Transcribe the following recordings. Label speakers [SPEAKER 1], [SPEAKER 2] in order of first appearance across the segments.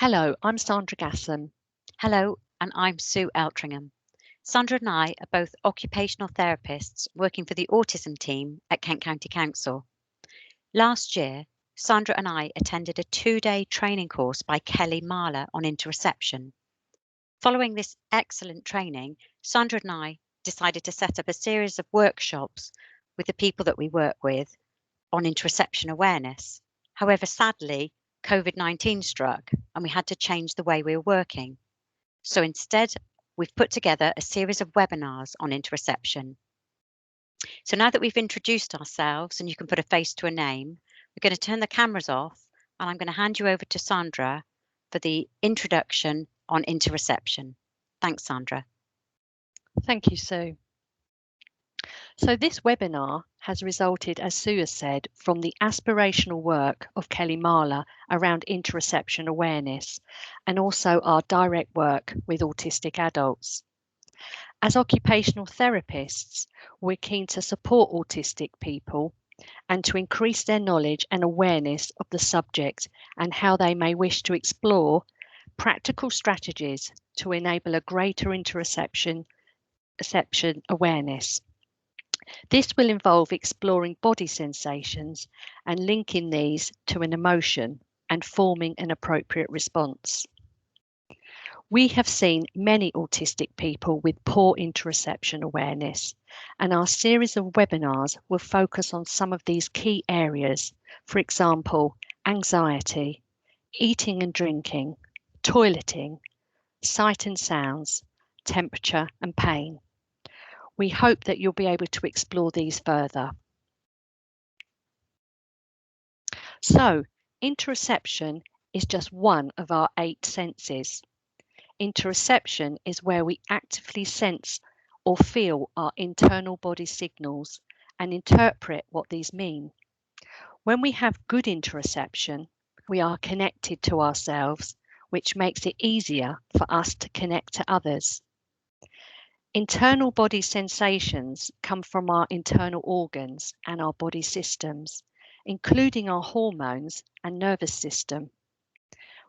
[SPEAKER 1] Hello, I'm Sandra Gasson.
[SPEAKER 2] Hello, and I'm Sue Eltringham. Sandra and I are both occupational therapists working for the Autism Team at Kent County Council. Last year, Sandra and I attended a 2-day training course by Kelly Mahler on interoception. Following this excellent training, Sandra and I decided to set up a series of workshops with the people that we work with on interoception awareness. However, sadly, COVID-19 struck and we had to change the way we were working. So instead, we've put together a series of webinars on interoception. So now that we've introduced ourselves and you can put a face to a name, we're going to turn the cameras off and I'm going to hand you over to Sandra for the introduction on interoception. Thanks, Sandra.
[SPEAKER 1] Thank you, Sue. So this webinar has resulted, as Sue has said, from the aspirational work of Kelly Mahler around interoception awareness and also our direct work with autistic adults. As occupational therapists, we're keen to support autistic people and to increase their knowledge and awareness of the subject and how they may wish to explore practical strategies to enable a greater interoception awareness. This will involve exploring body sensations and linking these to an emotion and forming an appropriate response. We have seen many autistic people with poor interoception awareness, and our series of webinars will focus on some of these key areas, for example, anxiety, eating and drinking, toileting, sight and sounds, temperature and pain. We hope that you'll be able to explore these further. So, interoception is just one of our 8 senses. Interoception is where we actively sense or feel our internal body signals and interpret what these mean. When we have good interoception, we are connected to ourselves, which makes it easier for us to connect to others. Internal body sensations come from our internal organs and our body systems, including our hormones and nervous system.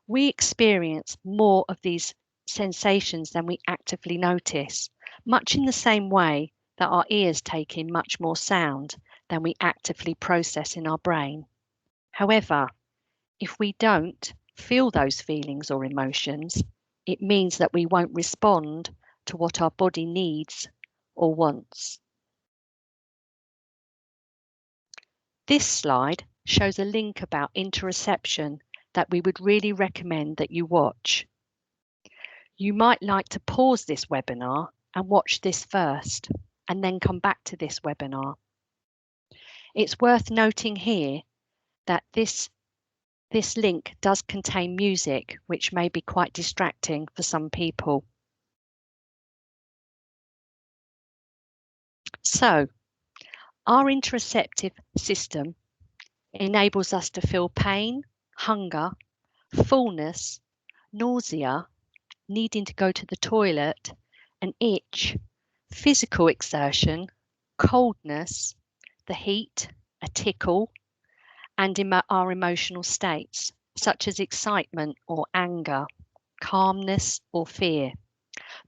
[SPEAKER 1] We experience more of these sensations than we actively notice, much in the same way that our ears take in much more sound than we actively process in our brain. However, if we don't feel those feelings or emotions, it means that we won't respond to what our body needs or wants. This slide shows a link about interoception that we would really recommend that you watch. You might like to pause this webinar and watch this first, and then come back to this webinar. It's worth noting here that this link does contain music, which may be quite distracting for some people. So, our interoceptive system enables us to feel pain, hunger, fullness, nausea, needing to go to the toilet, an itch, physical exertion, coldness, the heat, a tickle, and our emotional states, such as excitement or anger, calmness or fear.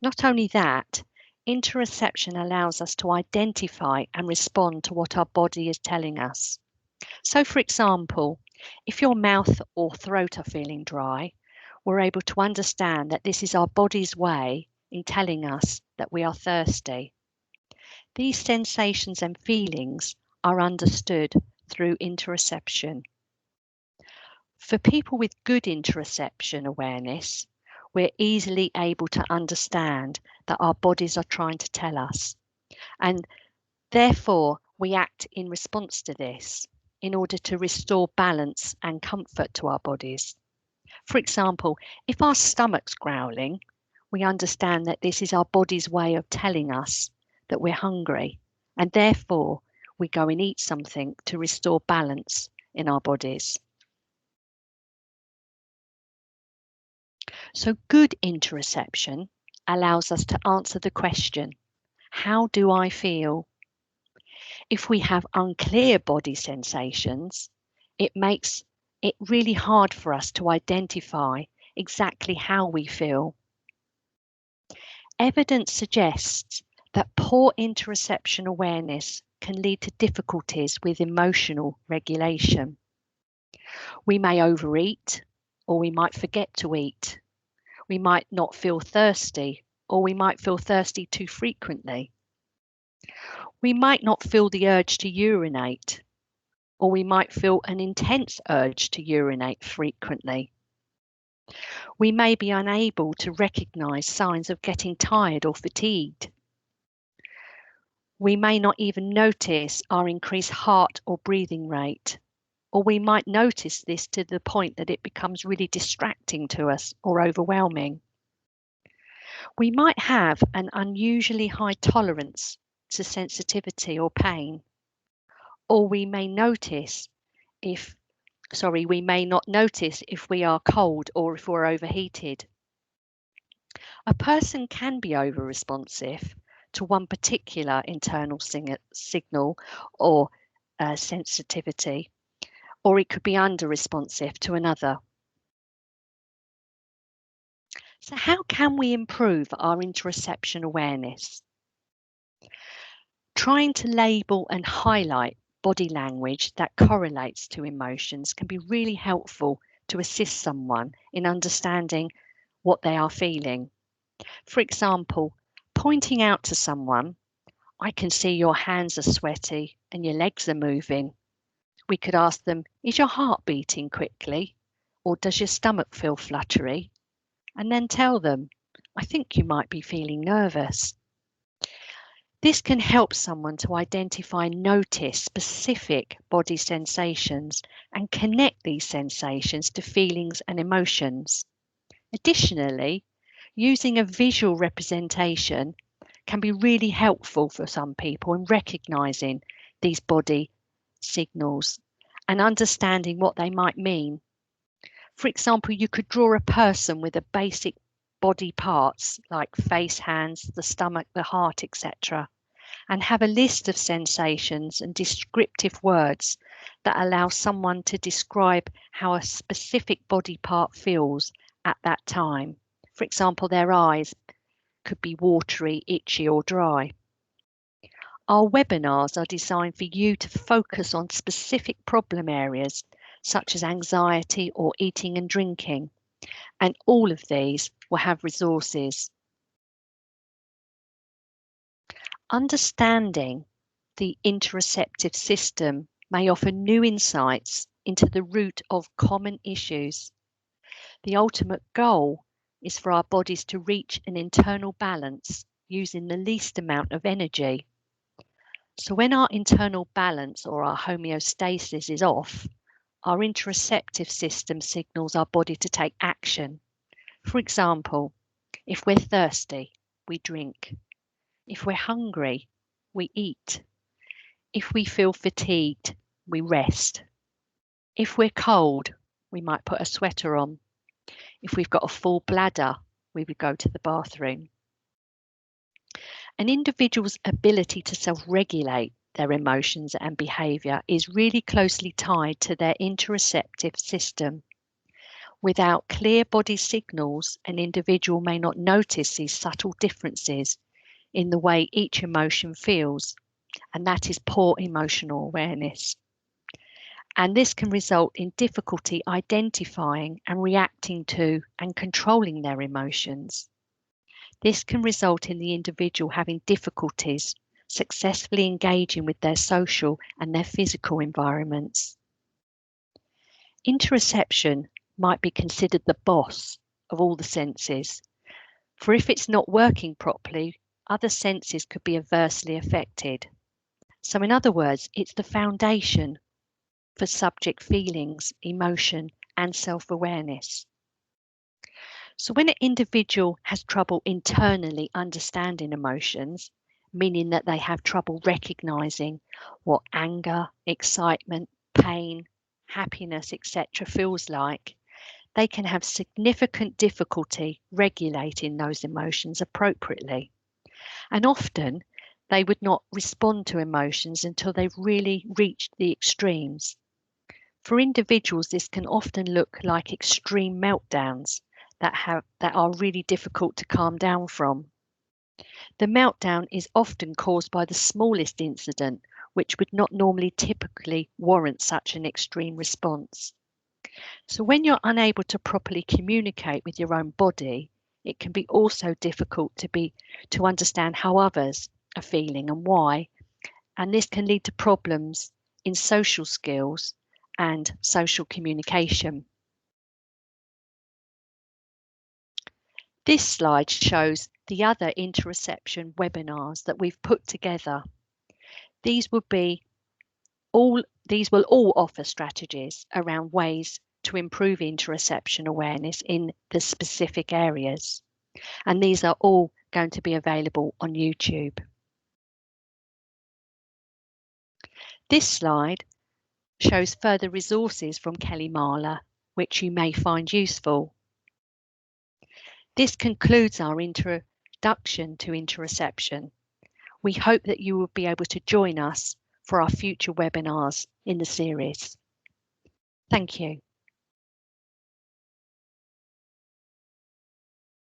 [SPEAKER 1] Not only that, interoception allows us to identify and respond to what our body is telling us. So, for example, if your mouth or throat are feeling dry, we're able to understand that this is our body's way in telling us that we are thirsty. These sensations and feelings are understood through interoception. For people with good interoception awareness, we're easily able to understand that our bodies are trying to tell us, and therefore we act in response to this in order to restore balance and comfort to our bodies. For example, if our stomach's growling, we understand that this is our body's way of telling us that we're hungry, and therefore we go and eat something to restore balance in our bodies. So good interoception allows us to answer the question, how do I feel? If we have unclear body sensations, it makes it really hard for us to identify exactly how we feel. Evidence suggests that poor interoception awareness can lead to difficulties with emotional regulation. We may overeat, or we might forget to eat. We might not feel thirsty, or we might feel thirsty too frequently. We might not feel the urge to urinate, or we might feel an intense urge to urinate frequently. We may be unable to recognize signs of getting tired or fatigued. We may not even notice our increased heart or breathing rate, or we might notice this to the point that it becomes really distracting to us or overwhelming. We might have an unusually high tolerance to sensitivity or pain, or we may not notice if we are cold or if we're overheated. A person can be over-responsive to one particular internal signal or sensitivity, or it could be under-responsive to another. So how can we improve our interoception awareness? Trying to label and highlight body language that correlates to emotions can be really helpful to assist someone in understanding what they are feeling. For example, pointing out to someone, "I can see your hands are sweaty and your legs are moving." We could ask them, "Is your heart beating quickly? Or does your stomach feel fluttery?" And then tell them, "I think you might be feeling nervous." This can help someone to identify and notice specific body sensations and connect these sensations to feelings and emotions. Additionally, using a visual representation can be really helpful for some people in recognizing these body signals and understanding what they might mean. For example, you could draw a person with a basic body parts like face, hands, the stomach, the heart, etc., and have a list of sensations and descriptive words that allow someone to describe how a specific body part feels at that time. For example, their eyes could be watery, itchy, or dry. Our webinars are designed for you to focus on specific problem areas such as anxiety or eating and drinking, and all of these will have resources. Understanding the interoceptive system may offer new insights into the root of common issues. The ultimate goal is for our bodies to reach an internal balance using the least amount of energy. So when our internal balance or our homeostasis is off, our interoceptive system signals our body to take action. For example, if we're thirsty, we drink. If we're hungry, we eat. If we feel fatigued, we rest. If we're cold, we might put a sweater on. If we've got a full bladder, we would go to the bathroom. An individual's ability to self-regulate their emotions and behaviour is really closely tied to their interoceptive system. Without clear body signals, an individual may not notice these subtle differences in the way each emotion feels, and that is poor emotional awareness. And this can result in difficulty identifying and reacting to and controlling their emotions. This can result in the individual having difficulties successfully engaging with their social and their physical environments. Interoception might be considered the boss of all the senses, for if it's not working properly, other senses could be adversely affected. So in other words, it's the foundation for subject feelings, emotion, and self-awareness. So when an individual has trouble internally understanding emotions, meaning that they have trouble recognizing what anger, excitement, pain, happiness, etc. feels like, they can have significant difficulty regulating those emotions appropriately. And often they would not respond to emotions until they've really reached the extremes. For individuals, this can often look like extreme meltdowns that are really difficult to calm down from. The meltdown is often caused by the smallest incident, which would not normally typically warrant such an extreme response. So when you're unable to properly communicate with your own body, it can be also difficult to understand how others are feeling and why, and this can lead to problems in social skills and social communication. This slide shows the other interoception webinars that we've put together. These will all offer strategies around ways to improve interoception awareness in the specific areas. And these are all going to be available on YouTube. This slide shows further resources from Kelly Mahler, which you may find useful. This concludes our introduction to interoception. We hope that you will be able to join us for our future webinars in the series. Thank you.